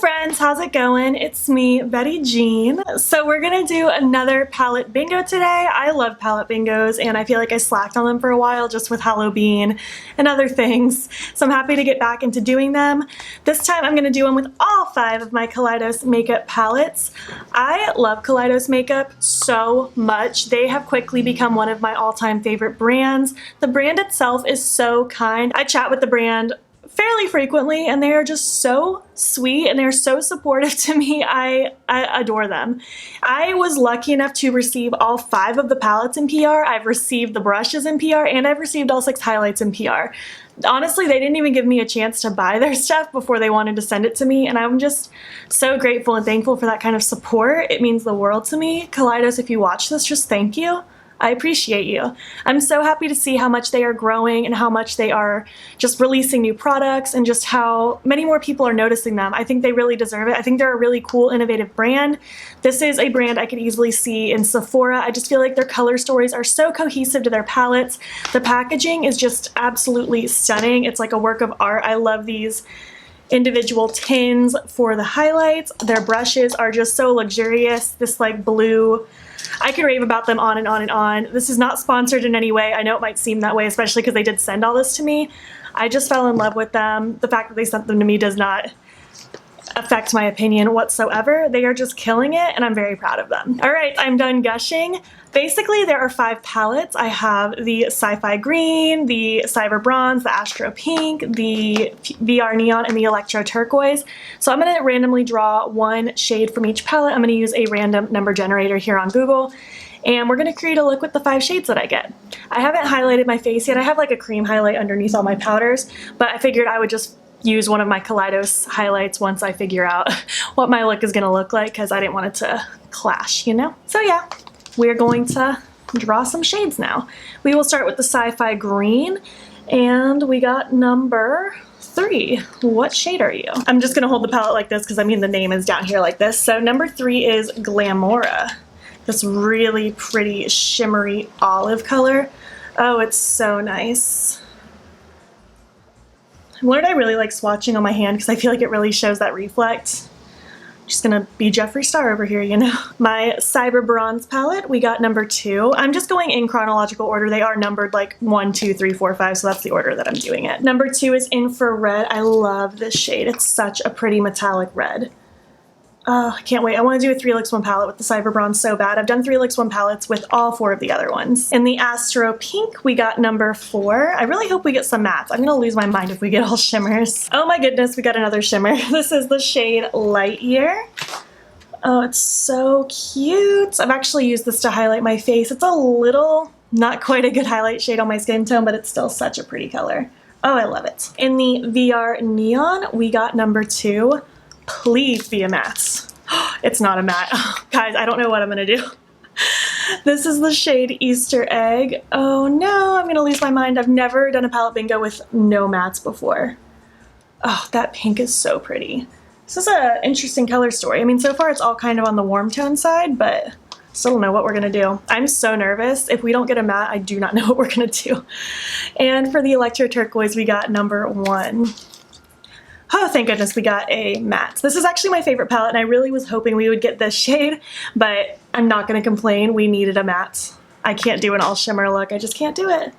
friends, how's it going? It's me, Betty Jean. So we're gonna do another palette bingo today. I love palette bingos and I feel like I slacked on them for a while just with Halloween and other things. So I'm happy to get back into doing them. This time I'm gonna do them with all 5 of my Kaleidos makeup palettes. I love Kaleidos makeup so much. They have quickly become one of my all-time favorite brands. The brand itself is so kind. I chat with the brand fairly frequently and they are just so sweet and they're so supportive to me. I adore them. I was lucky enough to receive all 5 of the palettes in PR. I've received the brushes in PR and I've received all 6 highlights in PR. Honestly, they didn't even give me a chance to buy their stuff before they wanted to send it to me, and I'm just so grateful and thankful for that kind of support. It means the world to me. Kaleidos, if you watch this, just thank you. I appreciate you. I'm so happy to see how much they are growing and how much they are just releasing new products and just how many more people are noticing them. I think they really deserve it. I think they're a really cool, innovative brand. This is a brand I could easily see in Sephora. I just feel like their color stories are so cohesive to their palettes. The packaging is just absolutely stunning. It's like a work of art. I love these individual tins for the highlights. Their brushes are just so luxurious. This like blue, I could rave about them on and on and on. This is not sponsored in any way. I know it might seem that way, especially because they did send all this to me. I just fell in love with them. The fact that they sent them to me does not affect my opinion whatsoever. They are just killing it and I'm very proud of them. All right, I'm done gushing. Basically, there are 5 palettes. I have the Sci-Fi Green, the Cyber Bronze, the Astro Pink, the VR Neon, and the Electro Turquoise. So I'm going to randomly draw one shade from each palette. I'm going to use a random number generator here on Google. And we're going to create a look with the 5 shades that I get. I haven't highlighted my face yet. I have like a cream highlight underneath all my powders, but I figured I would just use one of my Kaleidos highlights once I figure out what my look is going to look like because I didn't want it to clash, you know? So yeah, we're going to draw some shades now. We will start with the Sci-Fi Green and we got number 3. What shade are you? I'm just going to hold the palette like this because I mean the name is down here like this. So number 3 is Glamora. This really pretty shimmery olive color. Oh, it's so nice. I've learned I really like swatching on my hand because I feel like it really shows that reflect. I'm just gonna be Jeffree Star over here, you know. My Cyber Bronze palette, we got number 2. I'm just going in chronological order. They are numbered like 1, 2, 3, 4, 5, so that's the order that I'm doing it. Number 2 is Infrared. I love this shade. It's such a pretty metallic red. Oh, I can't wait. I want to do a 3-Lix-1 palette with the Cyber Bronze so bad. I've done 3-Lix-1 palettes with all 4 of the other ones. In the Astro Pink, we got number 4. I really hope we get some mattes. I'm going to lose my mind if we get all shimmers. Oh my goodness, we got another shimmer. This is the shade Light Year. Oh, it's so cute. I've actually used this to highlight my face. It's a little, not quite a good highlight shade on my skin tone, but it's still such a pretty color. Oh, I love it. In the VR Neon, we got number 2. Please be a matte. It's not a matte. Oh, guys, I don't know what I'm gonna do. This is the shade Easter Egg. Oh no, I'm gonna lose my mind. I've never done a palette bingo with no mattes before. Oh, that pink is so pretty. This is an interesting color story. I mean, so far it's all kind of on the warm tone side, but still don't know what we're gonna do. I'm so nervous. If we don't get a matte, I do not know what we're gonna do. And for the Electro Turquoise, we got number 1. Oh, thank goodness we got a matte. This is actually my favorite palette and I really was hoping we would get this shade, but I'm not gonna complain. We needed a matte. I can't do an all shimmer look. I just can't do it.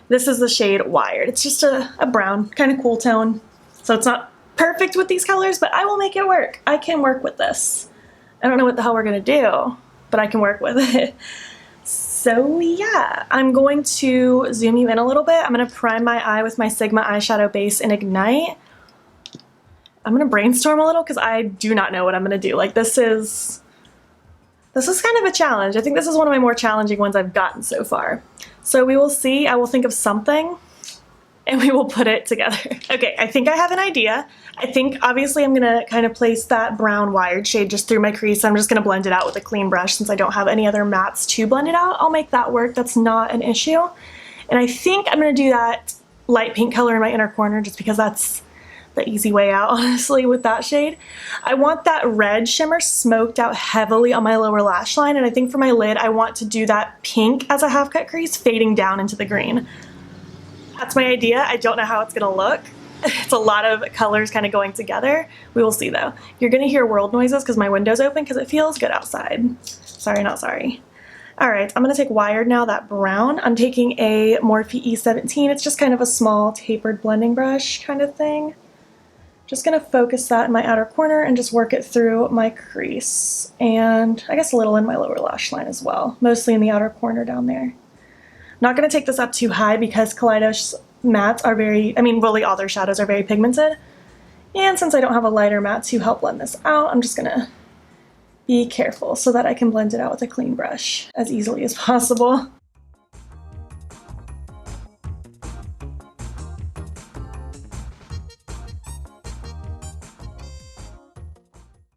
This is the shade Wired. It's just a brown, kind of cool tone. So it's not perfect with these colors, but I will make it work. I can work with this. I don't know what the hell we're gonna do, but I can work with it. So yeah, I'm going to zoom you in a little bit. I'm gonna prime my eye with my Sigma eyeshadow base in Ignite. I'm gonna brainstorm a little because I do not know what I'm gonna do. Like this is kind of a challenge. I think this is one of my more challenging ones I've gotten so far. So we will see. I will think of something and we will put it together. Okay, I think I have an idea. I think obviously I'm gonna kind of place that brown Wired shade just through my crease. I'm just gonna blend it out with a clean brush since I don't have any other mattes to blend it out. I'll make that work. That's not an issue. And I think I'm gonna do that light pink color in my inner corner just because that's the easy way out, honestly, with that shade. I want that red shimmer smoked out heavily on my lower lash line, and I think for my lid, I want to do that pink as a half cut crease fading down into the green. That's my idea. I don't know how it's gonna look. It's a lot of colors kind of going together. We will see though. You're gonna hear world noises because my window's open because it feels good outside. Sorry, not sorry. All right, I'm gonna take Wired now, that brown. I'm taking a Morphe E17. It's just kind of a small tapered blending brush kind of thing. Just gonna focus that in my outer corner and just work it through my crease. And I guess a little in my lower lash line as well, mostly in the outer corner down there. I'm not gonna take this up too high because Kaleidos mattes are very, I mean, really all their shadows are very pigmented. And since I don't have a lighter matte to help blend this out, I'm just gonna be careful so that I can blend it out with a clean brush as easily as possible.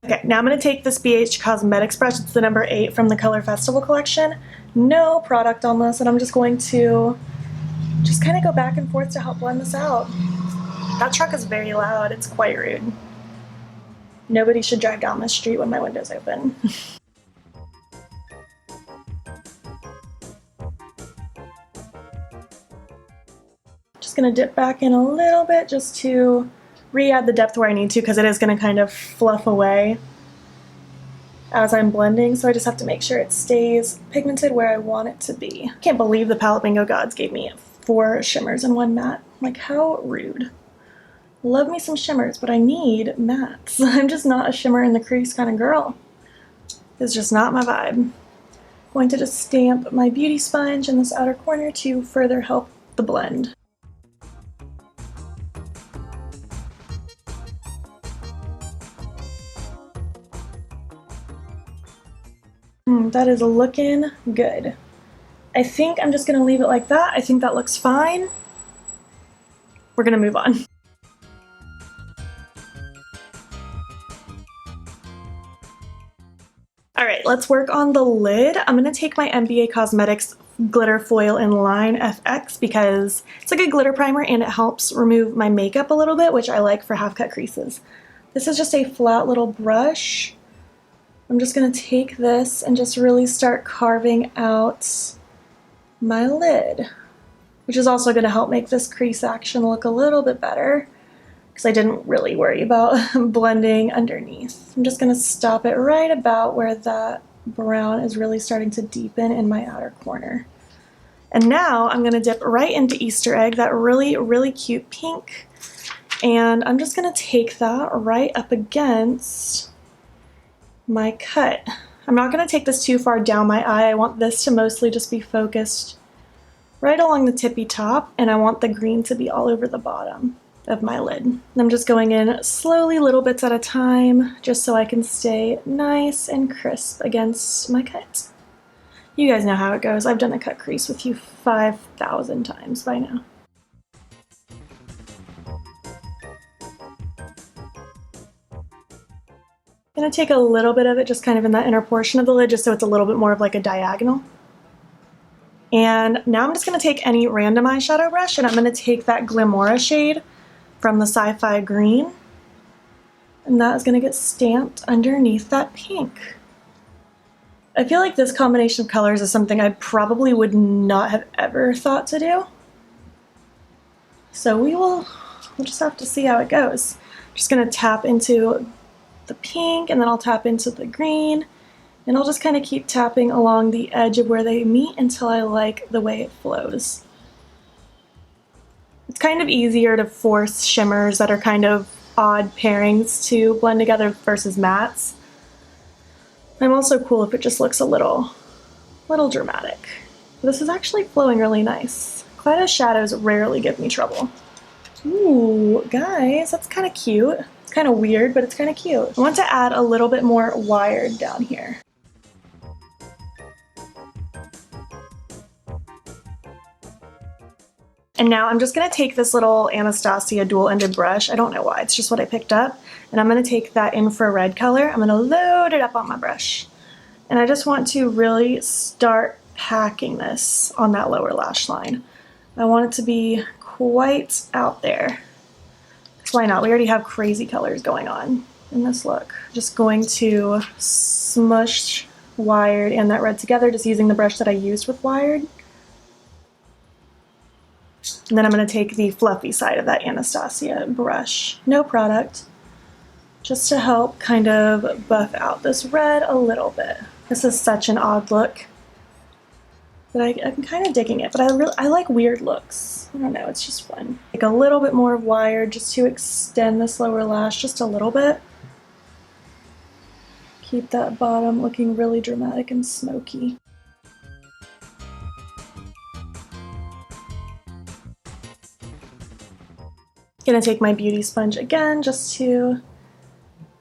Okay, now I'm going to take this BH Cosmetics brush. It's the number 8 from the Color Festival collection. No product on this, and I'm just going to just kind of go back and forth to help blend this out. That truck is very loud. It's quite rude. Nobody should drive down this street when my window's open. Just going to dip back in a little bit just to re-add the depth where I need to because it is going to kind of fluff away as I'm blending, so I just have to make sure it stays pigmented where I want it to be. I can't believe the Palette Bingo gods gave me 4 shimmers and 1 matte. Like, how rude. Love me some shimmers, but I need mattes. I'm just not a shimmer in the crease kind of girl. It's just not my vibe. I'm going to just stamp my beauty sponge in this outer corner to further help the blend. That is looking good. I think I'm just going to leave it like that. I think that looks fine. We're going to move on. All right, let's work on the lid. I'm going to take my MBA Cosmetics Glitter Foil in Line FX because it's a good glitter primer and it helps remove my makeup a little bit, which I like for half-cut creases. This is just a flat little brush. I'm just going to take this and just really start carving out my lid, which is also going to help make this crease action look a little bit better because I didn't really worry about blending underneath. I'm just going to stop it right about where that brown is really starting to deepen in my outer corner. And now I'm going to dip right into Easter Egg, that really, really cute pink. And I'm just going to take that right up against my cut. I'm not going to take this too far down my eye. I want this to mostly just be focused right along the tippy top, and I want the green to be all over the bottom of my lid. And I'm just going in slowly, little bits at a time, just so I can stay nice and crisp against my cut. You guys know how it goes. I've done a cut crease with you 5,000 times by now. I'm going to take a little bit of it just kind of in that inner portion of the lid just so it's a little bit more of like a diagonal. And now I'm just going to take any random eyeshadow brush and I'm going to take that Glamora shade from the Sci-Fi Green. And that is going to get stamped underneath that pink. I feel like this combination of colors is something I probably would not have ever thought to do. So we'll just have to see how it goes. I'm just going to tap into the pink and then I'll tap into the green and I'll just kind of keep tapping along the edge of where they meet until I like the way it flows. It's kind of easier to force shimmers that are kind of odd pairings to blend together versus mattes. I'm also cool if it just looks a little dramatic. This is actually flowing really nice. Kaleidos shadows rarely give me trouble. Ooh, guys, that's kind of cute. It's kind of weird, but it's kind of cute. I want to add a little bit more Wired down here. And now I'm just going to take this little Anastasia dual-ended brush. I don't know why, it's just what I picked up. And I'm going to take that infrared color. I'm going to load it up on my brush. And I just want to really start packing this on that lower lash line. I want it to be quite out there. Why not? We already have crazy colors going on in this look. Just going to smush Wired and that red together, just using the brush that I used with Wired. And then I'm going to take the fluffy side of that Anastasia brush. No product. Just to help kind of buff out this red a little bit. This is such an odd look. But I'm kind of digging it. But I like weird looks. I don't know, it's just fun. Take a little bit more of wire just to extend this lower lash just a little bit. Keep that bottom looking really dramatic and smoky. Gonna take my beauty sponge again just to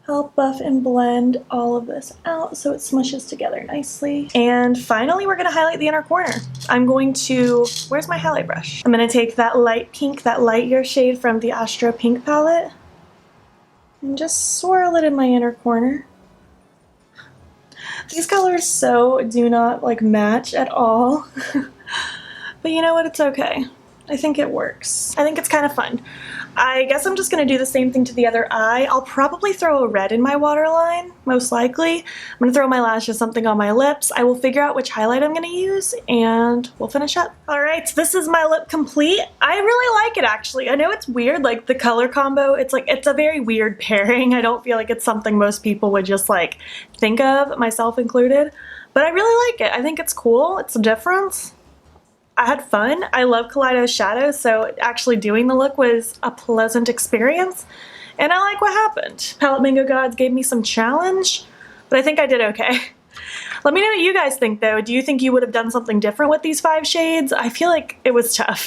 help buff and blend all of this out so it smushes together nicely. And finally, we're gonna highlight the inner corner. I'm going to, where's my highlight brush? I'm gonna take that light pink, that lighter shade from the Astro pink palette and just swirl it in my inner corner. These colors do not like match at all, but you know what, it's okay. I think it works. I think it's kind of fun. I guess I'm just going to do the same thing to the other eye. I'll probably throw a red in my waterline, most likely. I'm going to throw my lashes, something on my lips. I will figure out which highlight I'm going to use, and we'll finish up. Alright, so this is my lip complete. I really like it, actually. I know it's weird, like the color combo. It's a very weird pairing. I don't feel like it's something most people would just like think of, myself included. But I really like it. I think it's cool. It's different. I had fun. I love Kaleidos shadows, so actually doing the look was a pleasant experience, and I like what happened. Palette Mango Gods gave me some challenge, but I think I did okay. Let me know what you guys think, though. Do you think you would have done something different with these 5 shades? I feel like it was tough,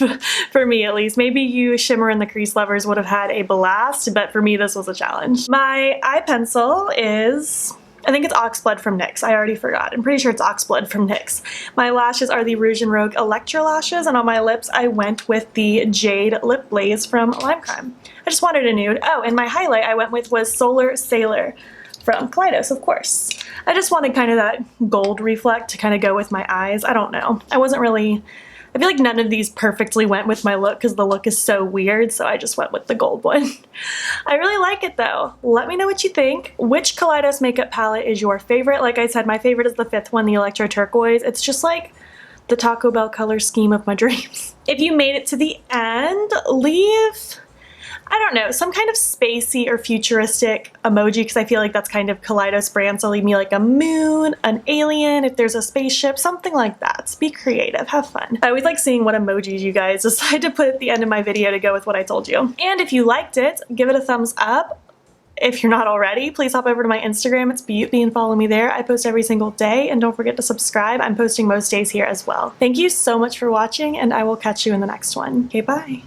for me at least. Maybe you shimmer and the crease lovers would have had a blast, but for me this was a challenge. My eye pencil is... I think it's Oxblood from NYX. I already forgot. I'm pretty sure it's Oxblood from NYX. My lashes are the Rouge and Rogue Electra lashes, and on my lips I went with the Jade Lip Blaze from Lime Crime. I just wanted a nude. Oh, and my highlight I went with was Solar Sailor from Kaleidos, of course. I just wanted kind of that gold reflect to kind of go with my eyes. I don't know. I feel like none of these perfectly went with my look because the look is so weird, so I just went with the gold one. I really like it though. Let me know what you think. Which Kaleidos makeup palette is your favorite? Like I said, my favorite is the 5th one, the Electro Turquoise. It's just like the Taco Bell color scheme of my dreams. If you made it to the end, leave, I don't know, some kind of spacey or futuristic emoji, because I feel like that's kind of Kaleidos brand, so leave me like a moon, an alien, if there's a spaceship, something like that. Be creative, have fun. I always like seeing what emojis you guys decide to put at the end of my video to go with what I told you. And if you liked it, give it a thumbs up. If you're not already, please hop over to my Instagram, it's beautbean, follow me there. I post every single day, and don't forget to subscribe. I'm posting most days here as well. Thank you so much for watching, and I will catch you in the next one. Okay, bye.